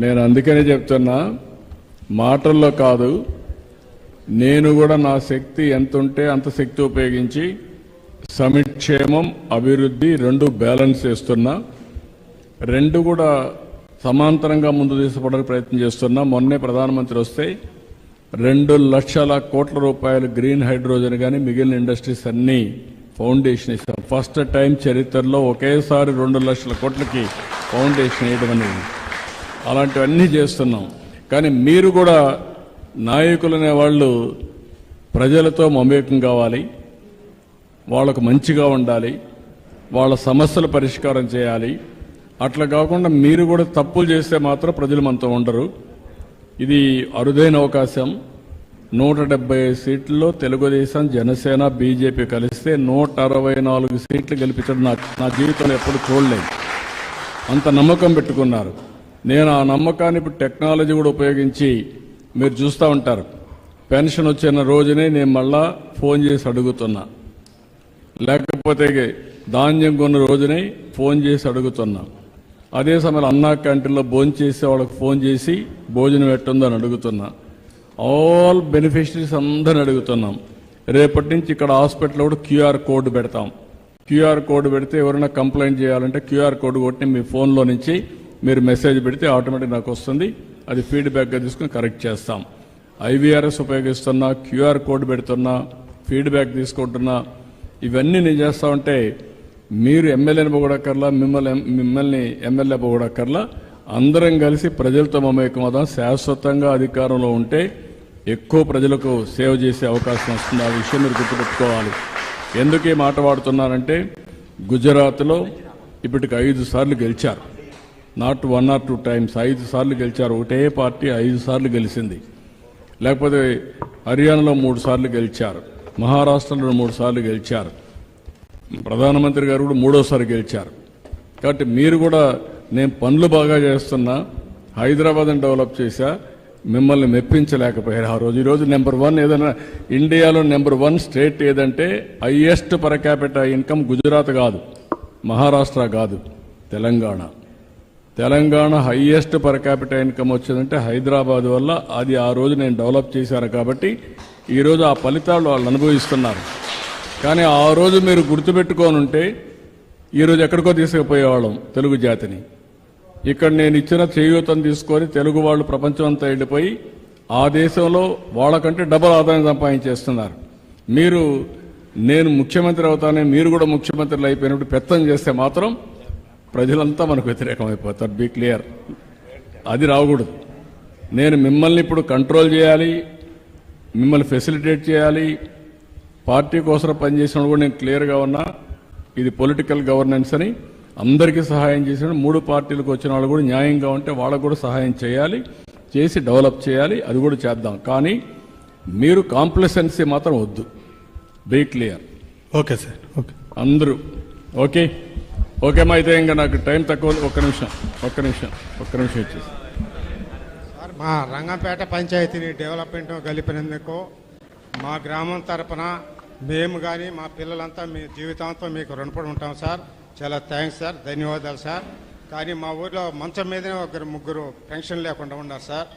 నేను అందుకనే చెప్తున్నా, మాటల్లో కాదు, నేను కూడా నా శక్తి ఎంత ఉంటే అంత శక్తి ఉపయోగించి సంక్షేమం అభివృద్ధి రెండు బ్యాలెన్స్ చేస్తున్నా, రెండు కూడా సమాంతరంగా ముందు తీసుకుపోవడానికి ప్రయత్నం చేస్తున్నా. మొన్నే ప్రధానమంత్రి వస్తే 2 లక్షల కోట్ల రూపాయలు గ్రీన్ హైడ్రోజన్ కానీ మిగిలిన ఇండస్ట్రీస్ అన్నీ ఫౌండేషన్ ఇస్తాం. ఫస్ట్ టైం చరిత్రలో ఒకేసారి 2 లక్షల కోట్లకి ఫౌండేషన్ వేయడం అనేది, అలాంటివన్నీ చేస్తున్నాం. కానీ మీరు కూడా నాయకులు అనేవాళ్ళు ప్రజలతో మమేకం కావాలి, వాళ్ళకు మంచిగా ఉండాలి, వాళ్ళ సమస్యల పరిష్కారం చేయాలి. అట్లా కాకుండా మీరు కూడా తప్పులు చేస్తే మాత్రం ప్రజలు మనతో ఉండరు. ఇది అరుదైన అవకాశం. 175 సీట్లలో తెలుగుదేశం, జనసేన, బీజేపీ కలిస్తే 164 సీట్లు గెలిపించడం నా జీవితంలో ఎప్పుడు చూడలేదు. అంత నమ్మకం పెట్టుకున్నారు. నేను ఆ నమ్మకాన్ని ఇప్పుడు టెక్నాలజీ కూడా ఉపయోగించి మీరు చూస్తూ ఉంటారు. పెన్షన్ వచ్చిన రోజునే నేను మళ్ళా ఫోన్ చేసి అడుగుతున్నా, లేకపోతే ధాన్యం కొన్న రోజునే ఫోన్ చేసి అడుగుతున్నా. అదే సమయంలో అన్నా క్యాంటీన్లో భోజనం చేసే వాళ్ళకి ఫోన్ చేసి భోజనం ఎట్టుందో అని అడుగుతున్నా. ఆల్ బెనిఫిషరీస్ అందరిని అడుగుతున్నాం. రేపటి నుంచి ఇక్కడ హాస్పిటల్లో కూడా క్యూఆర్ కోడ్ పెడతాం. క్యూఆర్ కోడ్ పెడితే ఎవరైనా కంప్లైంట్ చేయాలంటే క్యూఆర్ కోడ్ కొట్టి మీ ఫోన్లో నుంచి మీరు మెసేజ్ పెడితే ఆటోమేటిక్ నాకు వస్తుంది. అది ఫీడ్బ్యాక్గా తీసుకుని కరెక్ట్ చేస్తాం. ఐవీఆర్ఎస్ ఉపయోగిస్తున్నా, క్యూఆర్ కోడ్ పెడుతున్నా, ఫీడ్బ్యాక్ తీసుకుంటున్నా. ఇవన్నీ నేను చేస్తా ఉంటే మీరు ఎమ్మెల్యేని పొగడక్కర్లా, మిమ్మల్ని ఎమ్మెల్యే పొగడక్కర్లా, అందరం కలిసి ప్రజలతో మమేకమవుదాం. శాశ్వతంగా అధికారంలో ఉంటే ఎక్కువ ప్రజలకు సేవ చేసే అవకాశం వస్తుంది. ఆ విషయం మీరు గుర్తుపెట్టుకోవాలి. ఎందుకు ఈ మాట వాడుతున్నారంటే, గుజరాత్లో ఇప్పటికి 5 సార్లు గెలిచారు. నాట్ 1 or 2 times, 5 సార్లు గెలిచారు. ఒకటే పార్టీ 5 సార్లు గెలిచింది. లేకపోతే హర్యానాలో 3 సార్లు గెలిచారు, మహారాష్ట్రలో 3 సార్లు గెలిచారు, ప్రధానమంత్రి గారు కూడా 3వసారి గెలిచారు. కాబట్టి మీరు కూడా నేను పనులు బాగా చేస్తున్నా, హైదరాబాద్ని డెవలప్ చేశా, మిమ్మల్ని మెప్పించలేకపోయారు ఆ రోజు. ఈరోజు నెంబర్ 1 ఏదైనా ఇండియాలో నెంబర్ 1 స్టేట్ ఏదంటే highest per capital income Gujarat కాదు, మహారాష్ట్ర కాదు, Telangana. Telangana highest per capital income వచ్చిందంటే హైదరాబాద్ వల్ల. అది ఆ రోజు నేను డెవలప్ చేశాను కాబట్టి ఈరోజు ఆ ఫలితాలు వాళ్ళు అనుభవిస్తున్నారు. కానీ ఆ రోజు మీరు గుర్తుపెట్టుకొని ఉంటే ఈరోజు ఎక్కడికో తీసుకుపోయేవాళ్ళం తెలుగు జాతిని. ఇక్కడ నేను ఇచ్చిన చేయూతను తీసుకొని తెలుగు వాళ్ళు ప్రపంచం అంతా వెళ్ళిపోయి ఆ దేశంలో వాళ్ళకంటే డబల్ ఆదాయం సంపాదించేస్తున్నారు. మీరు నేను ముఖ్యమంత్రి అవుతానే మీరు కూడా ముఖ్యమంత్రులు అయిపోయినప్పుడు పెత్తనం చేస్తే మాత్రం ప్రజలంతా మనకు వ్యతిరేకం అయిపోతారు. బీ క్లియర్, అది రాకూడదు. నేను మిమ్మల్ని ఇప్పుడు కంట్రోల్ చేయాలి, మిమ్మల్ని ఫెసిలిటేట్ చేయాలి. పార్టీ కోసం పనిచేసినప్పుడు కూడా నేను క్లియర్గా ఉన్నా, ఇది పొలిటికల్ గవర్నెన్స్ అని. అందరికీ సహాయం చేసిన 3 పార్టీలకు వచ్చిన వాళ్ళు కూడా న్యాయంగా ఉంటే వాళ్ళకు కూడా సహాయం చేయాలి, చేసి డెవలప్ చేయాలి. అది కూడా చేద్దాం. కానీ మీరు కాంప్లసెన్సీ మాత్రం వద్దు. Be clear. Okay sir. Okay అందరూ ఓకే. ఓకేమ్మా, అయితే ఇంకా నాకు టైం తక్కువ. ఒక్క నిమిషం ఇచ్చేసి సార్, మా రంగంపేట పంచాయతీని డెవలప్మెంట్ కలిపినందుకు మా గ్రామం తరపున మేము కానీ మా పిల్లలంతా మీ జీవితాంతం మీకు రుణపడి ఉంటాం సార్. చాలా థ్యాంక్స్ సార్, ధన్యవాదాలు సార్. కానీ మా ఊర్లో మంచం మీదనే 1 3 పెన్షన్ లేకుండా ఉన్నారు సార్.